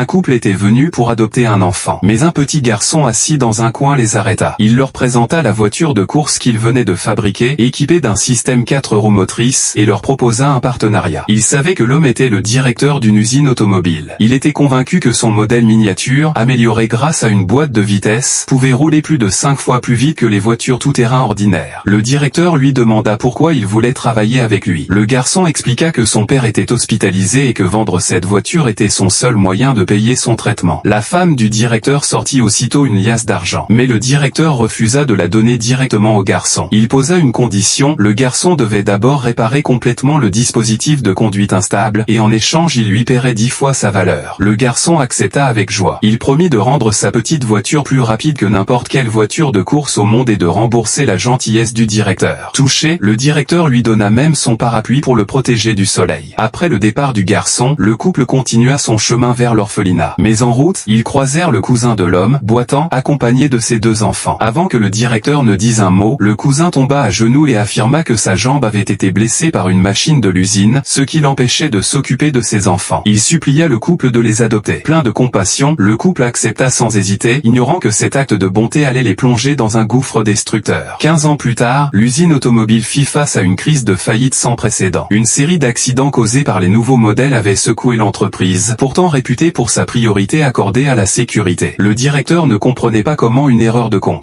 Un couple était venu pour adopter un enfant, mais un petit garçon assis dans un coin les arrêta. Il leur présenta la voiture de course qu'il venait de fabriquer, équipée d'un système 4 roues motrices, et leur proposa un partenariat. Il savait que l'homme était le directeur d'une usine automobile. Il était convaincu que son modèle miniature, amélioré grâce à une boîte de vitesse, pouvait rouler plus de 5 fois plus vite que les voitures tout-terrain ordinaires. Le directeur lui demanda pourquoi il voulait travailler avec lui. Le garçon expliqua que son père était hospitalisé et que vendre cette voiture était son seul moyen de payer son traitement. La femme du directeur sortit aussitôt une liasse d'argent, mais le directeur refusa de la donner directement au garçon. Il posa une condition, le garçon devait d'abord réparer complètement le dispositif de conduite instable, et en échange il lui paierait 10 fois sa valeur. Le garçon accepta avec joie. Il promit de rendre sa petite voiture plus rapide que n'importe quelle voiture de course au monde et de rembourser la gentillesse du directeur. Touché, le directeur lui donna même son parapluie pour le protéger du soleil. Après le départ du garçon, le couple continua son chemin vers l'orphelinat. Mais en route, ils croisèrent le cousin de l'homme, boitant, accompagné de ses 2 enfants. Avant que le directeur ne dise un mot, le cousin tomba à genoux et affirma que sa jambe avait été blessée par une machine de l'usine, ce qui l'empêchait de s'occuper de ses enfants. Il supplia le couple de les adopter. Plein de compassion, le couple accepta sans hésiter, ignorant que cet acte de bonté allait les plonger dans un gouffre destructeur. 15 ans plus tard, l'usine automobile fit face à une crise de faillite sans précédent. Une série d'accidents causés par les nouveaux modèles avait secoué l'entreprise, pourtant réputée pour sa priorité accordée à la sécurité. Le directeur ne comprenait pas comment une erreur de con